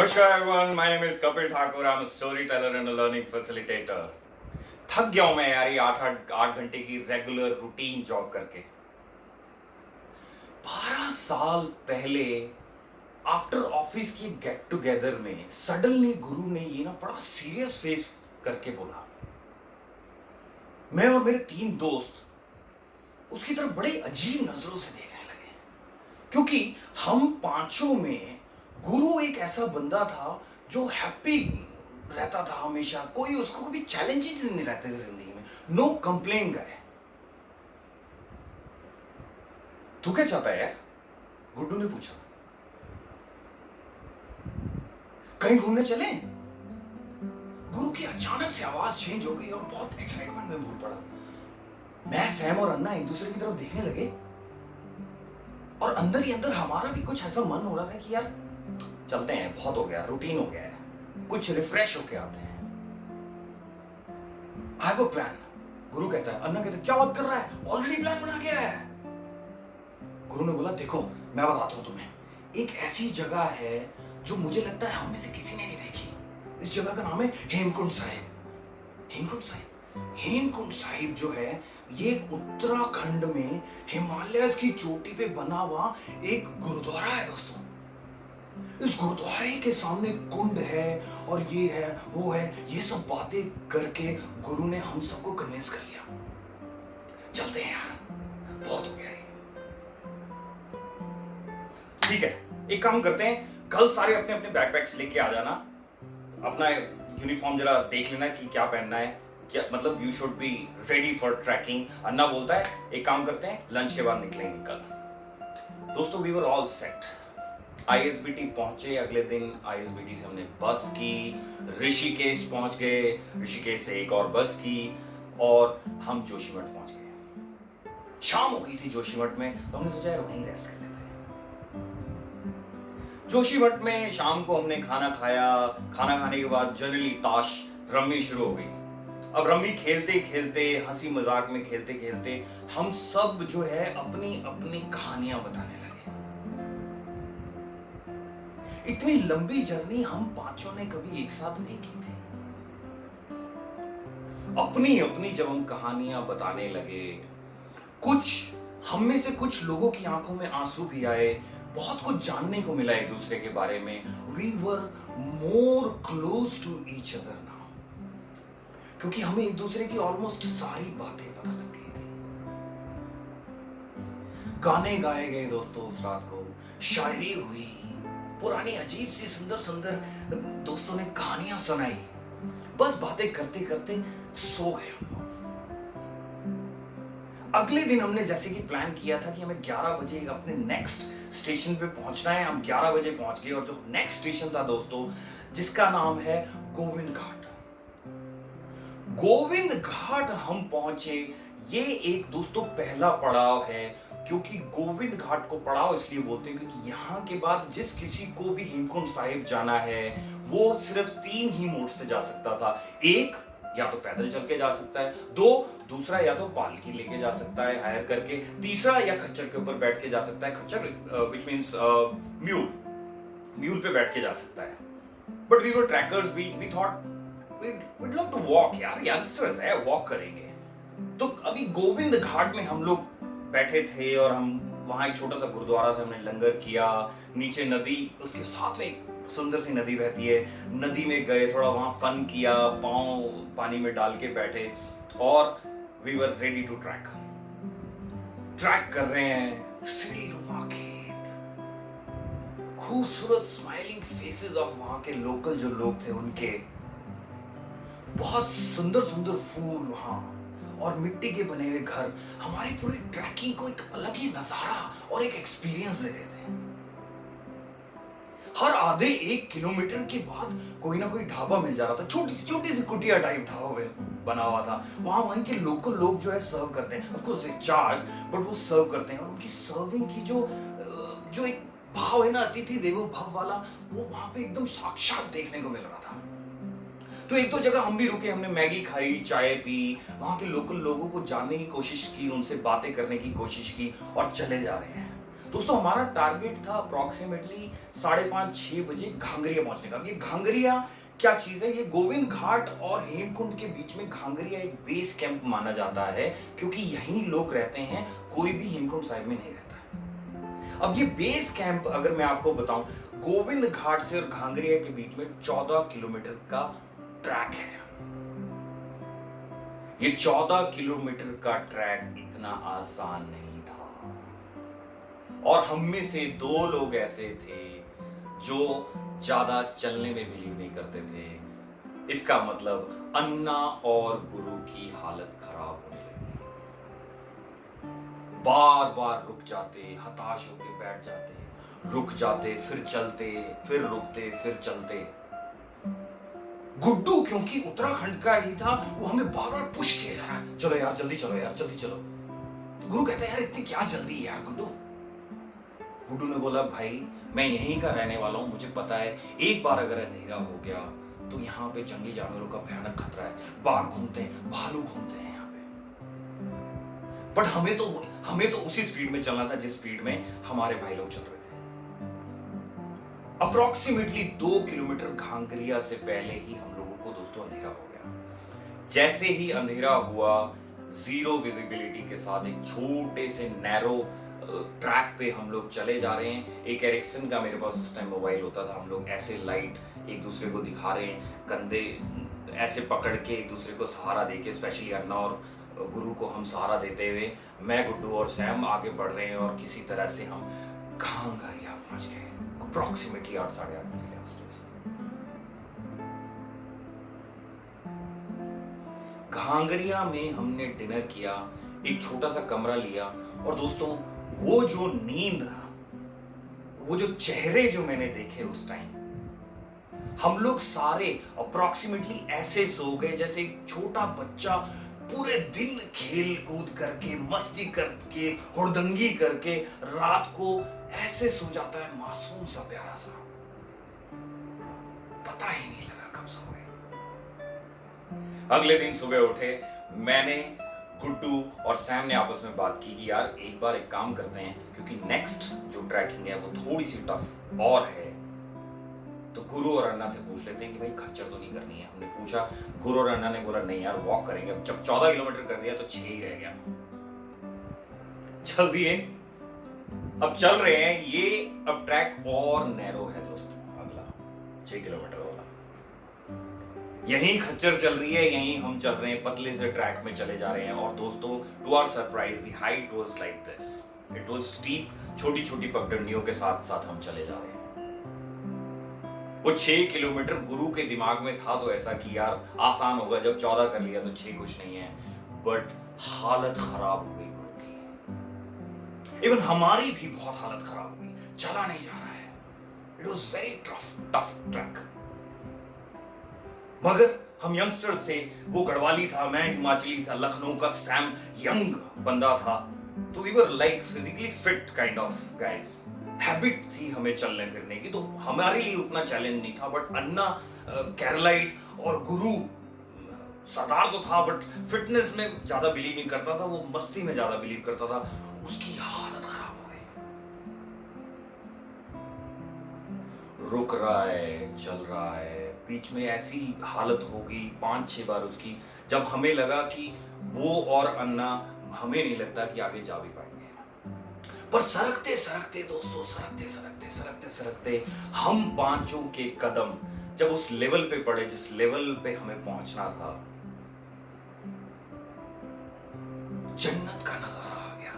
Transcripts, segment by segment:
नमस्कार everyone, my name is Kapil Thakur. I'm a storyteller and a learning facilitator. थक गया हूं मैं यार ये आठ घंटे की रेगुलर रूटीन जॉब करके। 12 साल पहले आफ्टर ऑफिस की गेट टुगेदर में सडनली गुरु ने ये ना बड़ा सीरियस फेस करके बोला। मैं और मेरे 3 दोस्त उसकी तरफ बड़े अजीब नजरों से देखने लगे, क्योंकि हम पांचों में गुरु एक ऐसा बंदा था जो हैप्पी रहता था हमेशा। कोई उसको कभी चैलेंजेस नहीं रहते थे जिंदगी में। नो कंप्लेन गाय। तू क्या चाहता है यार? गुड्डू ने पूछा। कहीं घूमने चले? गुरु की अचानक से आवाज चेंज हो गई और बहुत एक्साइटमेंट में भूल पड़ा। मैं, सैम और अन्ना एक दूसरे की तरफ देखने लगे और अंदर ही अंदर हमारा भी कुछ ऐसा मन हो रहा था कि यार चलते हैं, बहुत हो गया, रूटीन हो गया है, कुछ रिफ्रेश होके आते हैं। आई हैव अ प्लान, गुरु कहता है। अन्ना कहता है क्या बात कर रहा है, ऑलरेडी प्लान बना गया है। गुरु ने बोला देखो मैं बताता हूं तुम्हें, एक ऐसी जगह है जो मुझे लगता है हम में से किसी ने नहीं देखी। इस जगह का नाम है हेमकुंड साहिब। हेमकुंड साहिब, हेमकुंड साहिब जो है ये उत्तराखंड में हिमालय की चोटी पे बना हुआ एक गुरुद्वारा है दोस्तों। इस गुरुद्वारे के सामने कुंड है और ये है वो है, ये सब बातें करके गुरु ने हम सबको कन्विंस कर लिया। चलते हैं यार, बहुत हो गया ये। ठीक है, एक काम करते हैं, कल सारे अपने अपने बैकपैक्स लेके आ जाना। अपना यूनिफॉर्म जरा देख लेना कि क्या पहनना है, क्या मतलब you should be ready for trekking. अन्ना बोलता है एक काम करते हैं, लंच के बाद निकलेंगे कल। दोस्तों we were all set. ISBT पहुंचे। अगले दिन आईएसबीटी से हमने बस की, ऋषिकेश पहुंच गए, ऋषिकेश से एक और बस की और हम जोशीमठ पहुंच गए। शाम हो गई थी जोशीमठ में, तो हमने सोचा यार वहीं रेस्ट कर लेते हैं। जोशीमठ में शाम को हमने खाना खाया। खाना खाने के बाद जनरली ताश रम्मी शुरू हो गई। अब रम्मी खेलते खेलते, हंसी मजाक में खेलते खेलते हम सब जो है अपनी अपनी कहानियां बताने लगे। इतनी लंबी जर्नी हम पांचों ने कभी एक साथ नहीं की थी। अपनी अपनी जब हम कहानियां बताने लगे, कुछ हम में से कुछ लोगों की आंखों में आंसू भी आए। बहुत कुछ जानने को मिला एक दूसरे के बारे में। We were more close to each other now, क्योंकि हमें एक दूसरे की ऑलमोस्ट सारी बातें पता लग गई थी। गाने गाए गए दोस्तों उस रात को, शायरी हुई, पुरानी अजीब सी सुंदर सुंदर दोस्तों ने कहानियां सुनाई। बस बातें करते करते सो गए हम लोग। अगले दिन हमने जैसे कि प्लान किया था कि हमें 11 बजे अपने नेक्स्ट स्टेशन पे पहुंचना है। हम 11 बजे पहुंच गए और जो नेक्स्ट स्टेशन था दोस्तों, जिसका नाम है गोविंद घाट। गोविंद घाट हम पहुंचे। ये एक दोस्तों पहला पड़ाव है, क्योंकि गोविंद घाट को पड़ाव इसलिए बोलते हैं क्योंकि यहाँ के बाद जिस किसी को भी हेमकुंड साहिब जाना है वो सिर्फ 3 ही मोड से जा सकता था। एक, या तो पैदल चल के जा सकता है। दूसरा या तो पालकी लेके जा सकता है हायर करके। तीसरा या खच्चर के ऊपर बैठ के जा सकता है। खच्चर विच मींस म्यूल पे बैठ के जा सकता है। But we were trackers, we thought we'd love to walk यार, यंगस्टर्स है, वॉक करेंगे। तो अभी गोविंद घाट में हम लोग बैठे थे और हम वहां एक छोटा सा गुरुद्वारा था, हमने लंगर किया। नीचे नदी, उसके साथ में एक सुंदर सी नदी बहती है। नदी में गए, थोड़ा वहां फन किया, पांव पानी में डाल के बैठे और we were ready to track कर रहे हैं। सीढ़ी नुमा खेत, खूबसूरत स्माइलिंग फेसेस ऑफ वहां के लोकल जो लोग थे उनके, बहुत सुंदर सुंदर फूल वहां और मिट्टी के बने हुए घर हमारी पूरी ट्रैकिंग को एक अलग ही नजारा और एक एक्सपीरियंस दे रहे थे। हर आधे 1 किलोमीटर के बाद कोई ना कोई ढाबा मिल जा रहा था। छोटी सी कुटिया टाइप ढाबा बना हुआ था। वहां के लोकल लोग जो है सर्व करते हैं। Of course they charge, but वो सर्व करते हैं और उनकी सर्विंग की जो एक भाव है ना, अतिथि देवो भव वाला, वो वहां पे एकदम साक्षात देखने को मिल रहा था। तो एक दो जगह हम भी रुके, हमने मैगी खाई, चाय पी, वहां के लोकल लोगों को जानने की कोशिश की, उनसे बातें करने की कोशिश की और चले जा रहे हैं। दोस्तों हमारा टारगेट था अप्रोक्सीमेटली 5:30-6 बजे घांगरिया पहुंचने का। ये घांगरिया क्या चीज है? ये गोविंद घाट और हेमकुंड के बीच में घांगरिया एक बेस कैंप माना जाता है, क्योंकि यहीं लोग रहते हैं, कोई भी हेमकुंड साहिब में नहीं रहता है। अब ये बेस कैंप अगर मैं आपको बताऊं, गोविंद घाट से और घांगरिया के बीच में 14 किलोमीटर का ट्रैक है। ये 14 किलोमीटर का ट्रैक इतना आसान नहीं था, और हम में से 2 लोग ऐसे थे जो ज्यादा चलने में बिलीव नहीं करते थे। इसका मतलब अन्ना और गुरु की हालत खराब होने लगी। बार बार रुक जाते, हताश होकर बैठ जाते, रुक जाते, फिर चलते, फिर रुकते, फिर चलते। गुड्डू क्योंकि उत्तराखंड का ही था, वो हमें बार बार पुश किया जा रहा है, चलो यार जल्दी चलो यार जल्दी चलो। तो गुरु कहते हैं यार इतनी क्या जल्दी है यार गुड्डू। गुड्डू ने बोला भाई मैं यहीं का रहने वाला हूं, मुझे पता है एक बार अगर अंधेरा हो गया तो यहाँ पे जंगली जानवरों का भयानक खतरा है, बाघ घूमते हैं, भालू घूमते हैं यहाँ पे। बट हमें तो उसी स्पीड में चलना था जिस स्पीड में हमारे भाई लोग चल रहे थे। अप्रोक्सीमेटली 2 किलोमीटर घांगरिया से पहले ही हम लोगों को दोस्तों अंधेरा हो गया। जैसे ही अंधेरा हुआ, जीरो विजिबिलिटी के साथ एक छोटे से नैरो ट्रैक पे हम लोग चले जा रहे हैं। एक एरिक्सन का मेरे पास उस टाइम मोबाइल होता था, हम लोग ऐसे लाइट एक दूसरे को दिखा रहे हैं, कंधे ऐसे पकड़ के एक दूसरे को सहारा देके, स्पेशली अन्ना और गुरु को हम सहारा देते हुए, मैं, गुड्डू और सैम आगे बढ़ रहे हैं, और किसी तरह से हम घांगरिया पहुंच गए अप्रोक्सीमेटली 8-8:30 बजे के आसपास। घांगरिया में हमने डिनर किया, एक छोटा सा कमरा लिया, और दोस्तों वो जो नींद, वो जो चेहरे जो मैंने देखे उस टाइम, हम लोग सारे अप्रोक्सीमेटली ऐसे सो गए जैसे एक छोटा बच्चा पूरे दिन खेल कूद करके, मस्ती करके, हुड़दंगी करके रात को ऐसे सो जाता है, मासूम सा प्यारा सा, पता ही नहीं लगा कब सो गए। अगले दिन सुबह उठे, मैंने, गुड्डू और सैम ने आपस में बात की कि यार एक बार एक काम करते हैं, क्योंकि नेक्स्ट जो ट्रैकिंग है वो थोड़ी सी टफ और है, तो गुरु और अन्ना से पूछ लेते हैं कि भाई खच्चर तो नहीं करनी है। हमने पूछा, गुरु और अन्ना ने बोला नहीं यार वॉक करेंगे। अब जब 14 किलोमीटर कर दिया तो 6 ही रह गया। चल दिए, अब चल रहे हैं। ये अब ट्रैक और नैरो है दोस्तों, अगला 6 किलोमीटर वाला। यहीं खच्चर चल रही है, यहीं हम चल रहे हैं, पतले से ट्रैक में चले जा रहे हैं। और दोस्तों to our surprise the height was like this, it was steep, छोटी छोटी पगडंडियों के साथ साथ हम चले जा रहे हैं। वो 6 किलोमीटर गुरु के दिमाग में था तो ऐसा कि यार आसान होगा, जब 14 कर लिया तो 6 कुछ नहीं है, बट हालत खराब हो गई गुरु की। इवन हमारी भी बहुत हालत खराब हो गई, चला नहीं जा रहा है। It was very tough track. मगर हम यंगस्टर्स थे, वो गढ़वाली था, मैं हिमाचली था, लखनऊ का सैम यंग बंदा था, तो we were like physically fit kind of guys. Habit थी हमें चलने फिरने की, तो हमारे लिए उतना चैलेंज नहीं था। बट अन्ना कैरलाइट और गुरु सरदार तो था, बट फिटनेस में ज्यादा बिलीव नहीं करता था, वो मस्ती में ज्यादा बिलीव करता था। उसकी हालत खराब हो गई, रुक रहा है, चल रहा है, बीच में ऐसी हालत हो गई 5-6 बार उसकी, जब हमें लगा कि वो और अन्ना, हमें नहीं लगता कि आगे जा भी पाएंगे। पर सरकते सरकते दोस्तों, सरकते हम पांचों के कदम जब उस लेवल पे पड़े जिस लेवल पे हमें पहुंचना था, जन्नत का नजारा आ गया।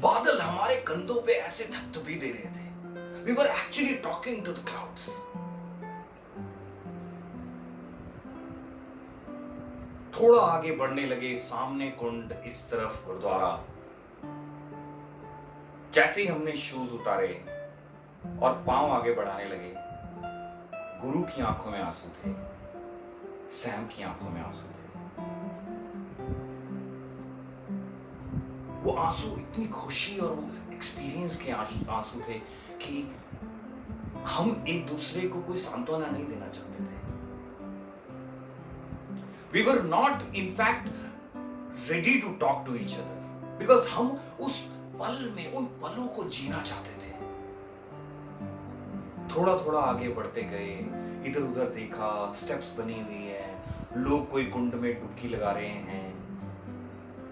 बादल हमारे कंधों पे ऐसे थपथपी दे रहे थे। We were actually talking to the clouds. थोड़ा आगे बढ़ने लगे, सामने कुंड, इस तरफ गुरुद्वारा। जैसे ही हमने शूज उतारे और पांव आगे बढ़ाने लगे, गुरु की आंखों में आंसू थे, सैम की आंखों में आंसू थे। वो आंसू इतनी खुशी और एक्सपीरियंस के आंसू थे कि हम एक दूसरे को कोई सांत्वना नहीं देना चाहते थे। We were not in fact ready to talk to each other. Because हम उस पल में उन पलों को जीना चाहते थे। थोड़ा थोड़ा आगे बढ़ते गए, इधर उधर देखा, स्टेप्स बनी हुई है, लोग कोई कुंड में डुबकी लगा रहे हैं,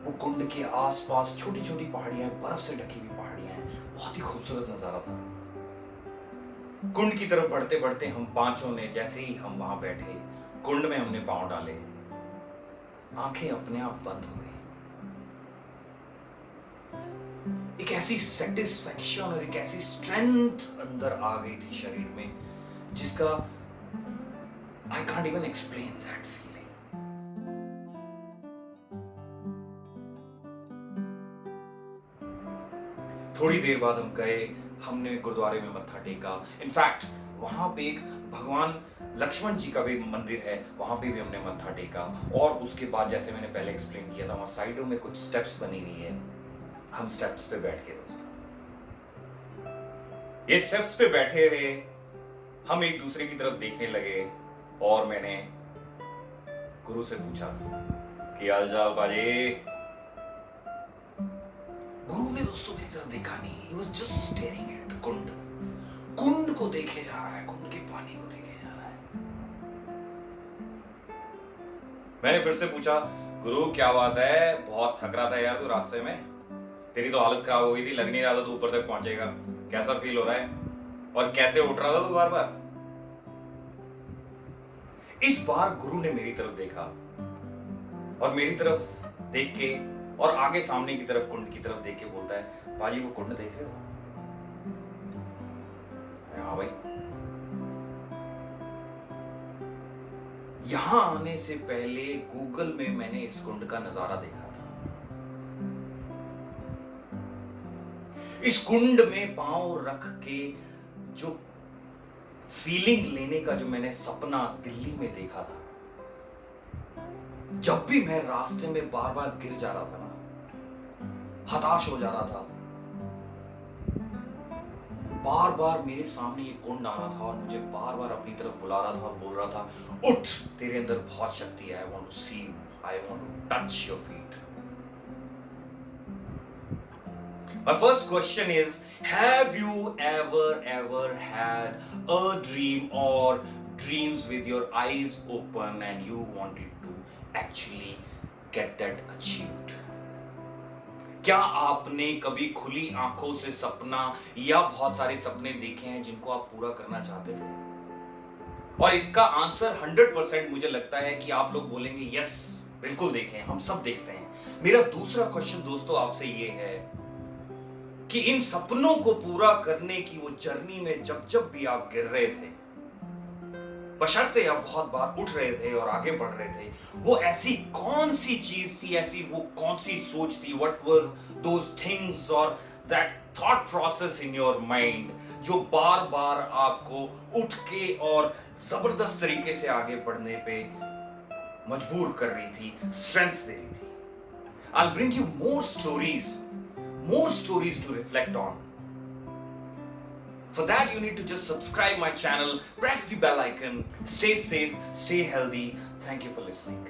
वो कुंड के आसपास छोटी छोटी पहाड़ियां, बर्फ से ढकी हुई पहाड़ियां हैं, बहुत ही खूबसूरत नजारा था। कुंड की तरफ बढ़ते बढ़ते हम पांचों ने, जैसे ही हम वहां बैठे, कुंड में हमने पांव डाले, आंखें अपने आप बंद हो गई। एक ऐसी सेटिस्फैक्शन और एक ऐसी स्ट्रेंथ अंदर आ गई थी शरीर में, जिसका I can't even explain that feeling. थोड़ी देर बाद हम गए, हमने गुरुद्वारे में मत्था टेका। इनफैक्ट वहां पे एक भगवान लक्ष्मण जी का भी मंदिर है, वहां पे भी हमने मत्था टेका। और उसके बाद, जैसे मैंने पहले एक्सप्लेन किया था, वहां साइडों में कुछ स्टेप्स बनी हुई है, हम स्टेप्स पे बैठ के दोस्तों, ये स्टेप्स पे बैठे हुए हम एक दूसरे की तरफ देखने लगे। और मैंने गुरु से पूछा कि हाल चाल पाजी। गुरु ने दोस्तों मेरी तरफ देखा नहीं, he was just staring at कुंड। कुंड को देखे जा रहा है, कुंड के पानी को देखे जा रहा है। मैंने फिर से पूछा, गुरु क्या बात है, बहुत थक रहा था यार तू रास्ते में, तेरी तो हालत खराब हो गई थी, लग नहीं रहा था तू ऊपर तक पहुंचेगा, कैसा फील हो रहा है और कैसे उठ रहा था तू बार बार। इस बार गुरु ने मेरी तरफ देखा और मेरी तरफ देख के और आगे सामने की तरफ, कुंड की तरफ देख के बोलता है, पाजी वो कुंड देख रहे हो? हाँ भाई। यहां आने से पहले गूगल में मैंने इस कुंड का नजारा देखा था। इस कुंड में पांव रख के जो फीलिंग लेने का जो मैंने सपना दिल्ली में देखा था, जब भी मैं रास्ते में बार बार गिर जा रहा था ना, हताश हो जा रहा था, बार बार मेरे सामने ये कुंड आ रहा था और मुझे बार बार अपनी तरफ बुला रहा था और बोल रहा था, उठ, तेरे अंदर बहुत शक्ति है, I want to see you, I want to touch your feet. My first question is, have you ever had a dream or dreams with your eyes open and you wanted to actually get that achieved? क्या आपने कभी खुली आंखों से सपना या बहुत सारे सपने देखे हैं जिनको आप पूरा करना चाहते थे? और इसका आंसर 100% मुझे लगता है कि आप लोग बोलेंगे यस, बिल्कुल देखे हैं, हम सब देखते हैं। मेरा दूसरा क्वेश्चन दोस्तों आपसे ये है कि इन सपनों को पूरा करने की वो जर्नी में जब जब भी आप गिर रहे थे, बशर्ते आप बहुत बार उठ रहे थे और आगे बढ़ रहे थे, वो ऐसी कौन सी चीज थी, ऐसी वो कौन सी सोच थी, व्हाट वर दोज थिंग्स और that thought process in your mind जो बार बार आपको उठ के और जबरदस्त तरीके से आगे बढ़ने पे मजबूर कर रही थी, स्ट्रेंथ दे रही थी। I'll bring you more stories to reflect on. For that, you need to just subscribe my channel, press the bell icon, stay safe, stay healthy. Thank you for listening.